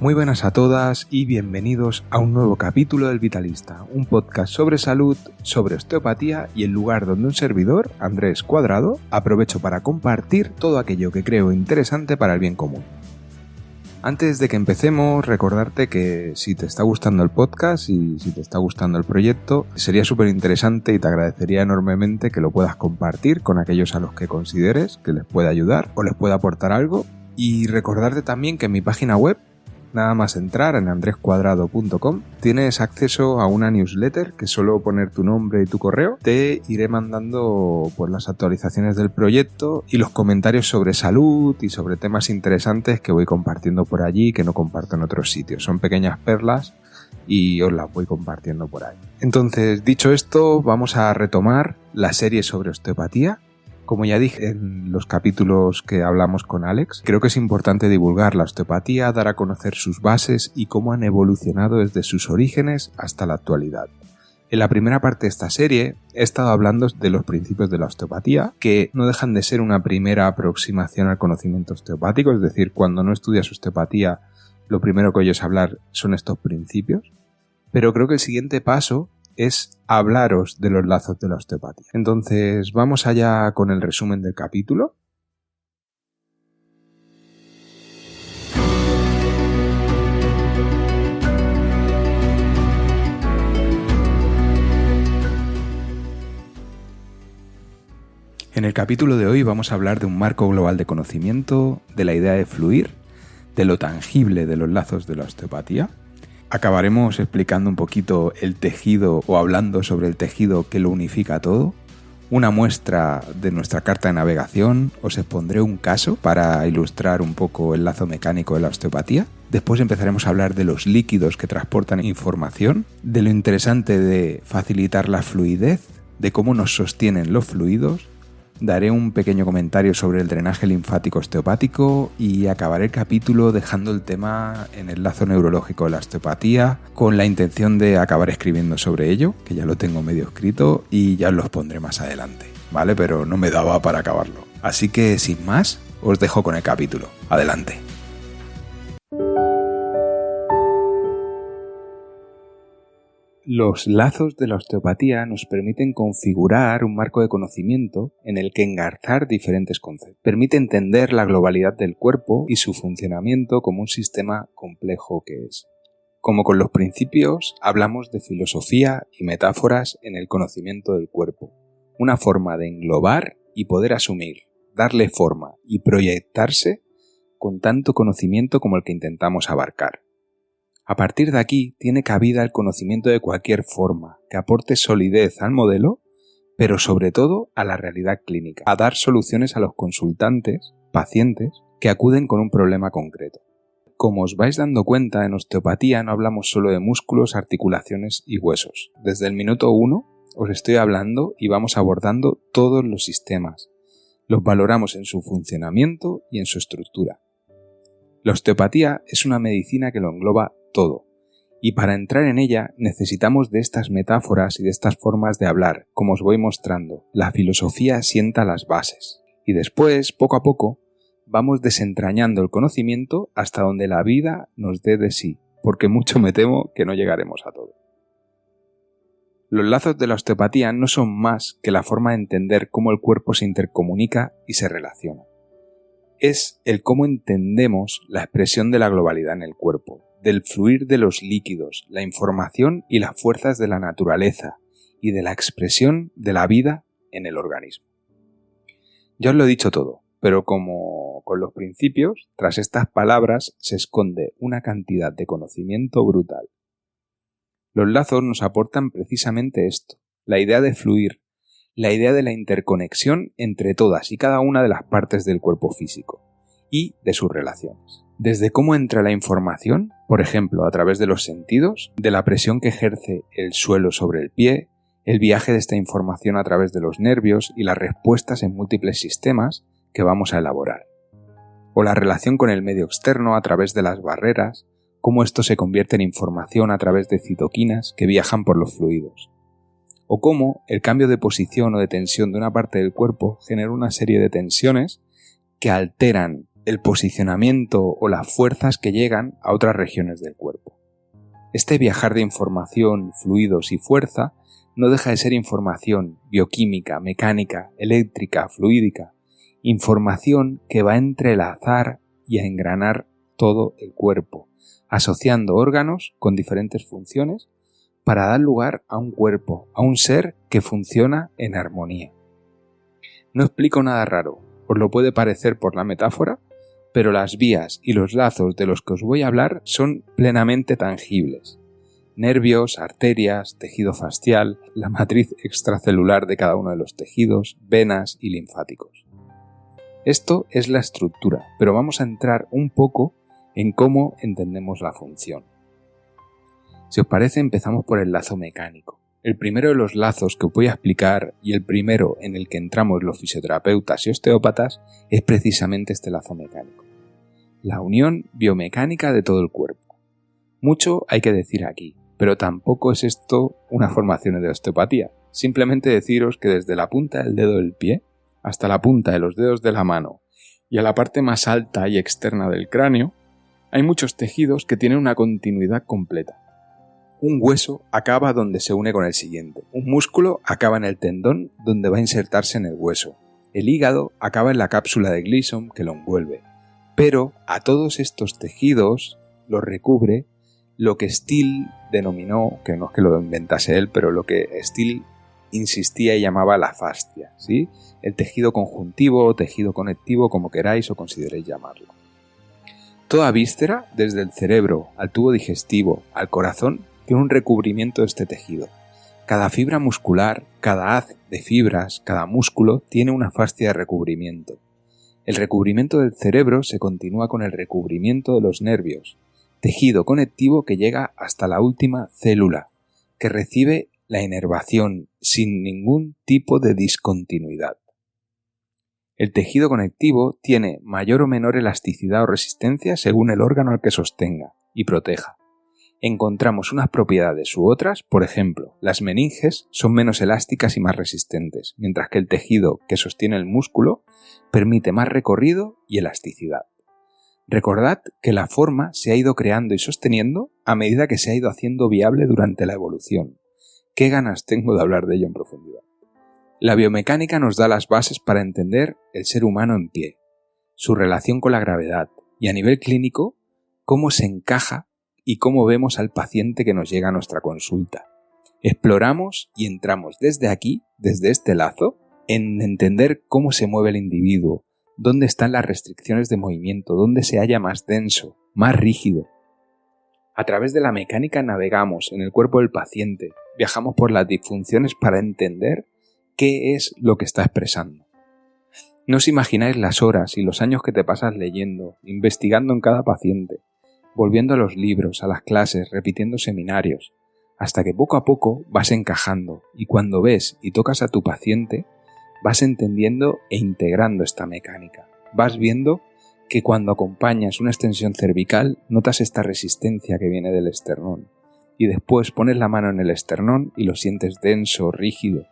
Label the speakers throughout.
Speaker 1: Muy buenas a todas y bienvenidos a un nuevo capítulo del Vitalista, un podcast sobre salud, sobre osteopatía y el lugar donde un servidor, Andrés Cuadrado, aprovecho para compartir todo aquello que creo interesante para el bien común. Antes de que empecemos, recordarte que si te está gustando el podcast y si te está gustando el proyecto, sería súper interesante y te agradecería enormemente que lo puedas compartir con aquellos a los que consideres que les pueda ayudar o les pueda aportar algo. Y recordarte también que en mi página web, nada más entrar en andrescuadrado.com, tienes acceso a una newsletter que solo poner tu nombre y tu correo te iré mandando pues las actualizaciones del proyecto y los comentarios sobre salud y sobre temas interesantes que voy compartiendo por allí que no comparto en otros sitios. Son pequeñas perlas y os las voy compartiendo por ahí. Entonces, dicho esto, vamos a retomar la serie sobre osteopatía. Como ya dije en los capítulos que hablamos con Alex, creo que es importante divulgar la osteopatía, dar a conocer sus bases y cómo han evolucionado desde sus orígenes hasta la actualidad. En la primera parte de esta serie he estado hablando de los principios de la osteopatía, que no dejan de ser una primera aproximación al conocimiento osteopático, es decir, cuando no estudias osteopatía, lo primero que oyes hablar son estos principios, pero creo que el siguiente paso es hablaros de los lazos de la osteopatía. Entonces, vamos allá con el resumen del capítulo. En el capítulo de hoy vamos a hablar de un marco global de conocimiento, de la idea de fluir, de lo tangible de los lazos de la osteopatía. Acabaremos explicando un poquito el tejido o hablando sobre el tejido que lo unifica todo. Una muestra de nuestra carta de navegación. Os expondré un caso para ilustrar un poco el lazo mecánico de la osteopatía. Después empezaremos a hablar de los líquidos que transportan información, de lo interesante de facilitar la fluidez, de cómo nos sostienen los fluidos. Daré un pequeño comentario sobre el drenaje linfático osteopático y acabaré el capítulo dejando el tema en el lazo neurológico de la osteopatía con la intención de acabar escribiendo sobre ello, que ya lo tengo medio escrito y ya os los pondré más adelante, ¿vale? Pero no me daba para acabarlo. Así que sin más, os dejo con el capítulo. Adelante. Los lazos de la osteopatía nos permiten configurar un marco de conocimiento en el que engarzar diferentes conceptos. Permite entender la globalidad del cuerpo y su funcionamiento como un sistema complejo que es. Como con los principios, hablamos de filosofía y metáforas en el conocimiento del cuerpo. Una forma de englobar y poder asumir, darle forma y proyectarse con tanto conocimiento como el que intentamos abarcar. A partir de aquí tiene cabida el conocimiento de cualquier forma que aporte solidez al modelo, pero sobre todo a la realidad clínica, a dar soluciones a los consultantes, pacientes, que acuden con un problema concreto. Como os vais dando cuenta, en osteopatía no hablamos solo de músculos, articulaciones y huesos. Desde el minuto 1 os estoy hablando y vamos abordando todos los sistemas. Los valoramos en su funcionamiento y en su estructura. La osteopatía es una medicina que lo engloba todo, y para entrar en ella necesitamos de estas metáforas y de estas formas de hablar, como os voy mostrando. La filosofía sienta las bases, y después, poco a poco, vamos desentrañando el conocimiento hasta donde la vida nos dé de sí, porque mucho me temo que no llegaremos a todo. Los lazos de la osteopatía no son más que la forma de entender cómo el cuerpo se intercomunica y se relaciona. Es el cómo entendemos la expresión de la globalidad en el cuerpo, del fluir de los líquidos, la información y las fuerzas de la naturaleza y de la expresión de la vida en el organismo. Ya os lo he dicho todo, pero como con los principios, tras estas palabras se esconde una cantidad de conocimiento brutal. Los lazos nos aportan precisamente esto, la idea de fluir, la idea de la interconexión entre todas y cada una de las partes del cuerpo físico y de sus relaciones. Desde cómo entra la información, por ejemplo, a través de los sentidos, de la presión que ejerce el suelo sobre el pie, el viaje de esta información a través de los nervios y las respuestas en múltiples sistemas que vamos a elaborar. O la relación con el medio externo a través de las barreras, cómo esto se convierte en información a través de citoquinas que viajan por los fluidos. O cómo el cambio de posición o de tensión de una parte del cuerpo genera una serie de tensiones que alteran el posicionamiento o las fuerzas que llegan a otras regiones del cuerpo. Este viajar de información, fluidos y fuerza no deja de ser información bioquímica, mecánica, eléctrica, fluídica, información que va a entrelazar y a engranar todo el cuerpo, asociando órganos con diferentes funciones para dar lugar a un cuerpo, a un ser que funciona en armonía. No explico nada raro, os lo puede parecer por la metáfora, pero las vías y los lazos de los que os voy a hablar son plenamente tangibles. Nervios, arterias, tejido facial, la matriz extracelular de cada uno de los tejidos, venas y linfáticos. Esto es la estructura, pero vamos a entrar un poco en cómo entendemos la función. Si os parece, empezamos por el lazo mecánico. El primero de los lazos que os voy a explicar y el primero en el que entramos los fisioterapeutas y osteópatas es precisamente este lazo mecánico. La unión biomecánica de todo el cuerpo. Mucho hay que decir aquí, pero tampoco es esto una formación de osteopatía. Simplemente deciros que desde la punta del dedo del pie hasta la punta de los dedos de la mano y a la parte más alta y externa del cráneo, hay muchos tejidos que tienen una continuidad completa. Un hueso acaba donde se une con el siguiente. Un músculo acaba en el tendón donde va a insertarse en el hueso. El hígado acaba en la cápsula de Gleason que lo envuelve. Pero a todos estos tejidos los recubre lo que Steele denominó, que no es que lo inventase él, pero lo que Steele insistía y llamaba la fascia, ¿sí? El tejido conjuntivo o tejido conectivo, como queráis o consideréis llamarlo. Toda víscera, desde el cerebro al tubo digestivo al corazón, tiene un recubrimiento de este tejido. Cada fibra muscular, cada haz de fibras, cada músculo tiene una fascia de recubrimiento. El recubrimiento del cerebro se continúa con el recubrimiento de los nervios, tejido conectivo que llega hasta la última célula, que recibe la inervación sin ningún tipo de discontinuidad. El tejido conectivo tiene mayor o menor elasticidad o resistencia según el órgano al que sostenga y proteja. Encontramos unas propiedades u otras, por ejemplo, las meninges son menos elásticas y más resistentes, mientras que el tejido que sostiene el músculo permite más recorrido y elasticidad. Recordad que la forma se ha ido creando y sosteniendo a medida que se ha ido haciendo viable durante la evolución. ¿Qué ganas tengo de hablar de ello en profundidad? La biomecánica nos da las bases para entender el ser humano en pie, su relación con la gravedad y a nivel clínico, cómo se encaja y cómo vemos al paciente que nos llega a nuestra consulta. Exploramos y entramos desde aquí, desde este lazo, en entender cómo se mueve el individuo, dónde están las restricciones de movimiento, dónde se halla más denso, más rígido. A través de la mecánica navegamos en el cuerpo del paciente, viajamos por las disfunciones para entender qué es lo que está expresando. No os imagináis las horas y los años que te pasas leyendo, investigando en cada paciente, volviendo a los libros, a las clases, repitiendo seminarios, hasta que poco a poco vas encajando y cuando ves y tocas a tu paciente, vas entendiendo e integrando esta mecánica. Vas viendo que cuando acompañas una extensión cervical notas esta resistencia que viene del esternón y después pones la mano en el esternón y lo sientes denso, rígido.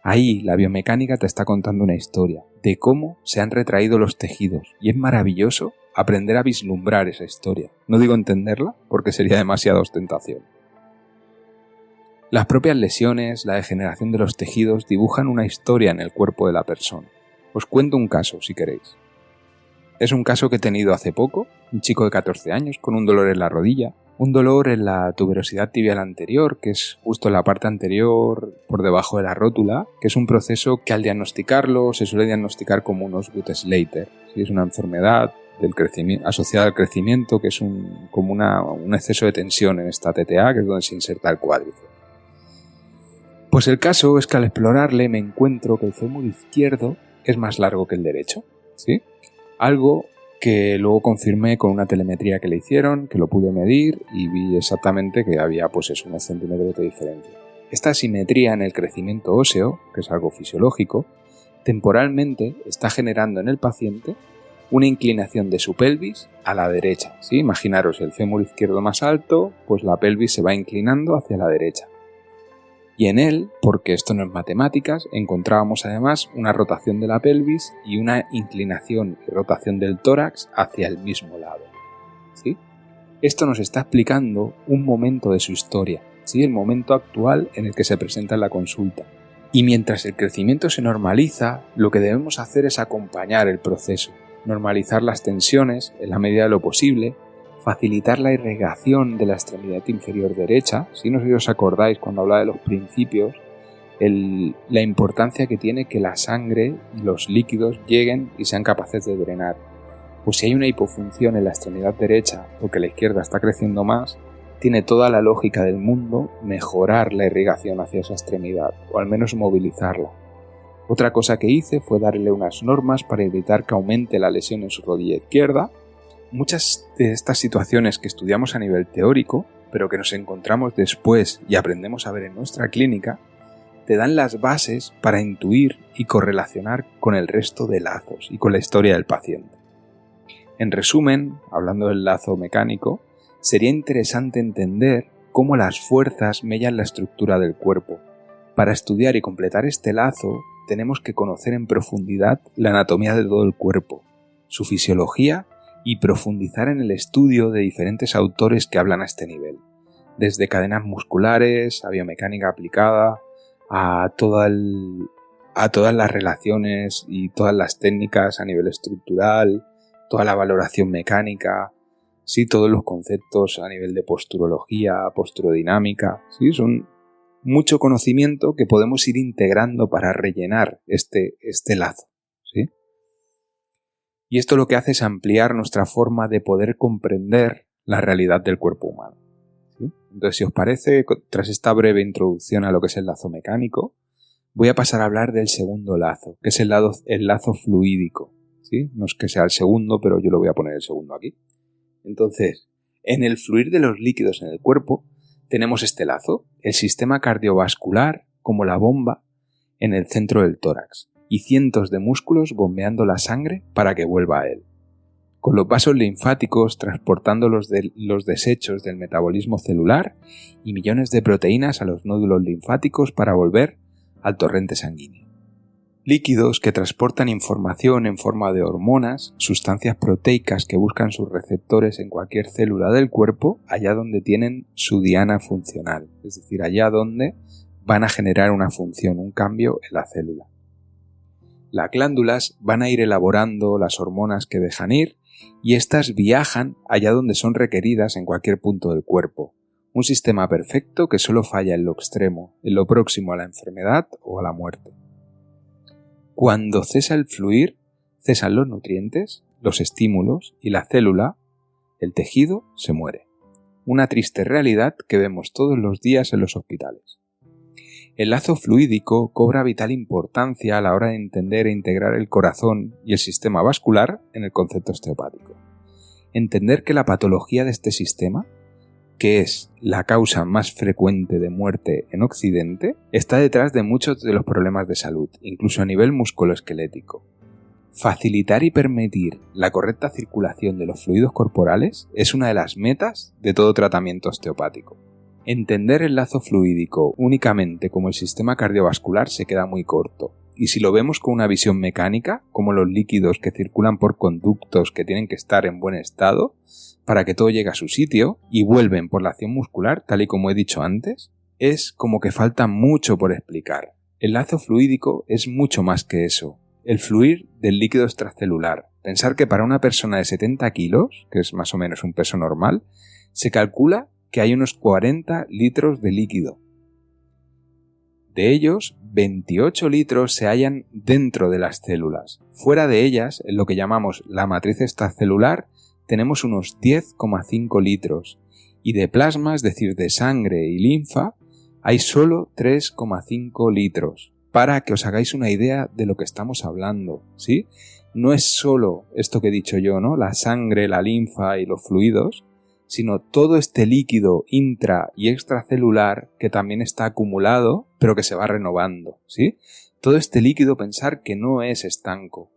Speaker 1: Ahí la biomecánica te está contando una historia de cómo se han retraído los tejidos y es maravilloso aprender a vislumbrar esa historia. No digo entenderla porque sería demasiada ostentación. Las propias lesiones, la degeneración de los tejidos dibujan una historia en el cuerpo de la persona. Os cuento un caso si queréis. Es un caso que he tenido hace poco, un chico de 14 años con un dolor en la rodilla, un dolor en la tuberosidad tibial anterior, que es justo en la parte anterior por debajo de la rótula, que es un proceso que al diagnosticarlo se suele diagnosticar como un Osgood-Schlatter. Es una enfermedad del crecimiento, asociada al crecimiento, que es como un exceso de tensión en esta TTA, que es donde se inserta el cuádriceps. Pues el caso es que al explorarle me encuentro que el fémur izquierdo es más largo que el derecho, ¿sí? Algo que luego confirmé con una telemetría que le hicieron, que lo pude medir y vi exactamente que había pues eso, unos centímetros de diferencia. Esta asimetría en el crecimiento óseo, que es algo fisiológico, temporalmente está generando en el paciente una inclinación de su pelvis a la derecha, ¿sí? Imaginaros el fémur izquierdo más alto, pues la pelvis se va inclinando hacia la derecha. Y en él, porque esto no es matemáticas, encontrábamos además una rotación de la pelvis y una inclinación y rotación del tórax hacia el mismo lado. ¿Sí? Esto nos está explicando un momento de su historia, ¿sí? El momento actual en el que se presenta en la consulta. Y mientras el crecimiento se normaliza, lo que debemos hacer es acompañar el proceso, normalizar las tensiones en la medida de lo posible, facilitar la irrigación de la extremidad inferior derecha. Si no sé si os acordáis cuando hablaba de los principios, la importancia que tiene que la sangre y los líquidos lleguen y sean capaces de drenar. Pues si hay una hipofunción en la extremidad derecha porque la izquierda está creciendo más, tiene toda la lógica del mundo mejorar la irrigación hacia esa extremidad, o al menos movilizarla. Otra cosa que hice fue darle unas normas para evitar que aumente la lesión en su rodilla izquierda. Muchas de estas situaciones que estudiamos a nivel teórico, pero que nos encontramos después y aprendemos a ver en nuestra clínica, te dan las bases para intuir y correlacionar con el resto de lazos y con la historia del paciente. En resumen, hablando del lazo mecánico, sería interesante entender cómo las fuerzas mellan la estructura del cuerpo. Para estudiar y completar este lazo, tenemos que conocer en profundidad la anatomía de todo el cuerpo, su fisiología y profundizar en el estudio de diferentes autores que hablan a este nivel, desde cadenas musculares, a biomecánica aplicada, a todas las relaciones y todas las técnicas a nivel estructural, toda la valoración mecánica, sí, todos los conceptos a nivel de posturología, posturodinamica, sí, son mucho conocimiento que podemos ir integrando para rellenar este lazo, ¿sí? Y esto lo que hace es ampliar nuestra forma de poder comprender la realidad del cuerpo humano, ¿sí? Entonces, si os parece, tras esta breve introducción a lo que es el lazo mecánico, voy a pasar a hablar del segundo lazo, que es el lazo fluídico, ¿sí? No es que sea el segundo, pero yo lo voy a poner el segundo aquí. Entonces, en el fluir de los líquidos en el cuerpo, tenemos este lazo, el sistema cardiovascular, como la bomba, en el centro del tórax, y cientos de músculos bombeando la sangre para que vuelva a él, con los vasos linfáticos transportando los desechos del metabolismo celular y millones de proteínas a los nódulos linfáticos para volver al torrente sanguíneo. Líquidos que transportan información en forma de hormonas, sustancias proteicas que buscan sus receptores en cualquier célula del cuerpo, allá donde tienen su diana funcional, es decir, allá donde van a generar una función, un cambio en la célula. Las glándulas van a ir elaborando las hormonas que dejan ir y éstas viajan allá donde son requeridas en cualquier punto del cuerpo. Un sistema perfecto que solo falla en lo extremo, en lo próximo a la enfermedad o a la muerte. Cuando cesa el fluir, cesan los nutrientes, los estímulos y la célula, el tejido se muere. Una triste realidad que vemos todos los días en los hospitales. El lazo fluídico cobra vital importancia a la hora de entender e integrar el corazón y el sistema vascular en el concepto osteopático. Entender que la patología de este sistema, que es la causa más frecuente de muerte en Occidente, está detrás de muchos de los problemas de salud, incluso a nivel musculoesquelético. Facilitar y permitir la correcta circulación de los fluidos corporales es una de las metas de todo tratamiento osteopático. Entender el lazo fluídico únicamente como el sistema cardiovascular se queda muy corto, y si lo vemos con una visión mecánica, como los líquidos que circulan por conductos que tienen que estar en buen estado para que todo llegue a su sitio y vuelven por la acción muscular, tal y como he dicho antes, es como que falta mucho por explicar. El lazo fluídico es mucho más que eso. El fluir del líquido extracelular. Pensar que para una persona de 70 kilos, que es más o menos un peso normal, se calcula que hay unos 40 litros de líquido. De ellos, 28 litros se hallan dentro de las células. Fuera de ellas, en lo que llamamos la matriz extracelular, tenemos unos 10,5 litros. Y de plasma, es decir, de sangre y linfa, hay solo 3,5 litros. Para que os hagáis una idea de lo que estamos hablando, ¿sí? No es solo esto que he dicho yo, ¿no? La sangre, la linfa y los fluidos, sino todo este líquido intra- y extracelular que también está acumulado, pero que se va renovando, ¿sí? Todo este líquido, pensar que no es estanco.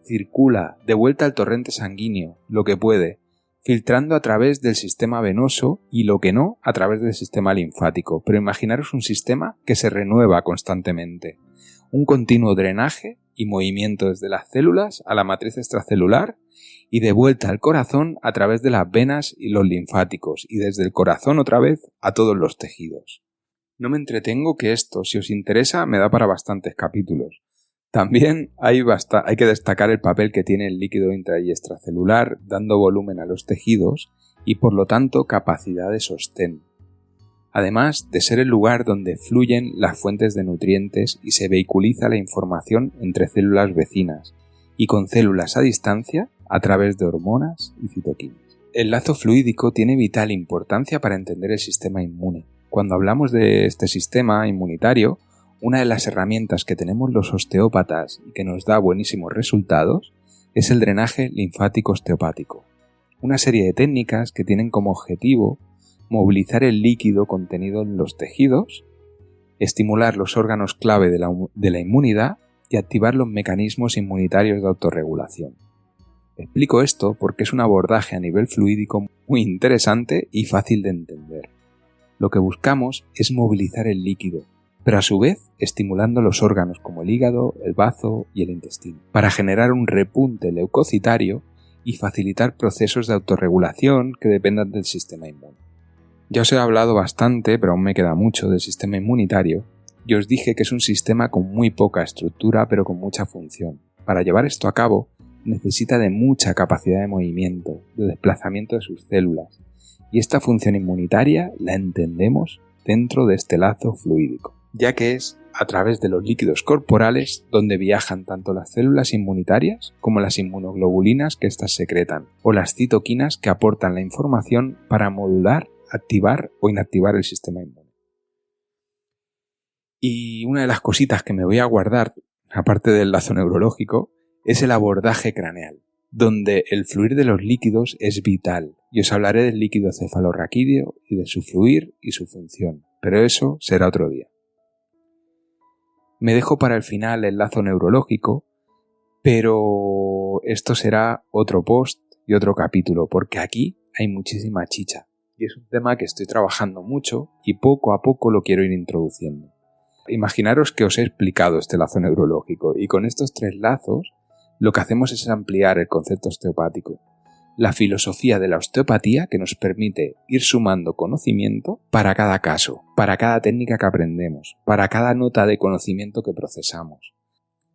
Speaker 1: Circula de vuelta al torrente sanguíneo, lo que puede, filtrando a través del sistema venoso y lo que no a través del sistema linfático. Pero imaginaros un sistema que se renueva constantemente. Un continuo drenaje y movimiento desde las células a la matriz extracelular y de vuelta al corazón a través de las venas y los linfáticos y desde el corazón otra vez a todos los tejidos. No me entretengo que esto, si os interesa, me da para bastantes capítulos. También hay que destacar el papel que tiene el líquido intra y extracelular dando volumen a los tejidos y por lo tanto capacidad de sostén. Además de ser el lugar donde fluyen las fuentes de nutrientes y se vehiculiza la información entre células vecinas y con células a distancia a través de hormonas y citoquinas. El lazo fluídico tiene vital importancia para entender el sistema inmune. Cuando hablamos de este sistema inmunitario, una de las herramientas que tenemos los osteópatas y que nos da buenísimos resultados es el drenaje linfático osteopático. Una serie de técnicas que tienen como objetivo movilizar el líquido contenido en los tejidos, estimular los órganos clave de la inmunidad y activar los mecanismos inmunitarios de autorregulación. Explico esto porque es un abordaje a nivel fluídico muy interesante y fácil de entender. Lo que buscamos es movilizar el líquido, pero a su vez estimulando los órganos como el hígado, el bazo y el intestino, para generar un repunte leucocitario y facilitar procesos de autorregulación que dependan del sistema inmune. Ya os he hablado bastante, pero aún me queda mucho, del sistema inmunitario, y os dije que es un sistema con muy poca estructura pero con mucha función. Para llevar esto a cabo, necesita de mucha capacidad de movimiento, de desplazamiento de sus células, y esta función inmunitaria la entendemos dentro de este lazo fluídico, ya que es a través de los líquidos corporales donde viajan tanto las células inmunitarias como las inmunoglobulinas que éstas secretan, o las citoquinas que aportan la información para modular, activar o inactivar el sistema inmune. Y una de las cositas que me voy a guardar, aparte del lazo neurológico, es el abordaje craneal, donde el fluir de los líquidos es vital, y os hablaré del líquido cefalorraquídeo y de su fluir y su función, pero eso será otro día. Me dejo para el final el lazo neurológico, pero esto será otro post y otro capítulo, porque aquí hay muchísima chicha, y es un tema que estoy trabajando mucho y poco a poco lo quiero ir introduciendo. Imaginaros que os he explicado este lazo neurológico, y con estos 3 lazos lo que hacemos es ampliar el concepto osteopático, la filosofía de la osteopatía que nos permite ir sumando conocimiento para cada caso, para cada técnica que aprendemos, para cada nota de conocimiento que procesamos.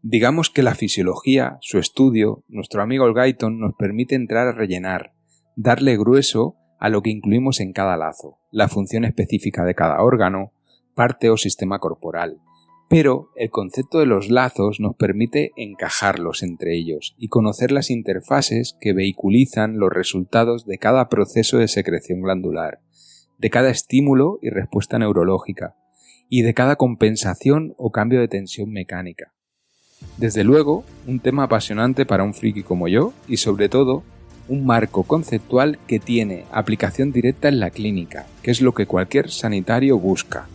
Speaker 1: Digamos que la fisiología, su estudio, nuestro amigo el Guyton nos permite entrar a rellenar, darle grueso a lo que incluimos en cada lazo, la función específica de cada órgano, parte o sistema corporal. Pero el concepto de los lazos nos permite encajarlos entre ellos y conocer las interfaces que vehiculizan los resultados de cada proceso de secreción glandular, de cada estímulo y respuesta neurológica, y de cada compensación o cambio de tensión mecánica. Desde luego, un tema apasionante para un friki como yo y sobre todo, un marco conceptual que tiene aplicación directa en la clínica, que es lo que cualquier sanitario busca.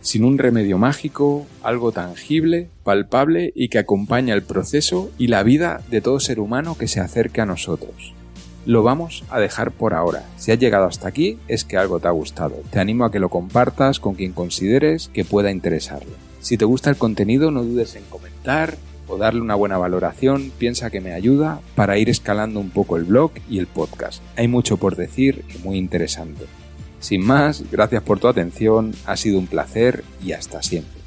Speaker 1: Sin un remedio mágico, algo tangible, palpable y que acompaña el proceso y la vida de todo ser humano que se acerque a nosotros. Lo vamos a dejar por ahora. Si has llegado hasta aquí es que algo te ha gustado. Te animo a que lo compartas con quien consideres que pueda interesarle. Si te gusta el contenido no dudes en comentar o darle una buena valoración, piensa que me ayuda para ir escalando un poco el blog y el podcast. Hay mucho por decir y muy interesante. Sin más, gracias por tu atención, ha sido un placer y hasta siempre.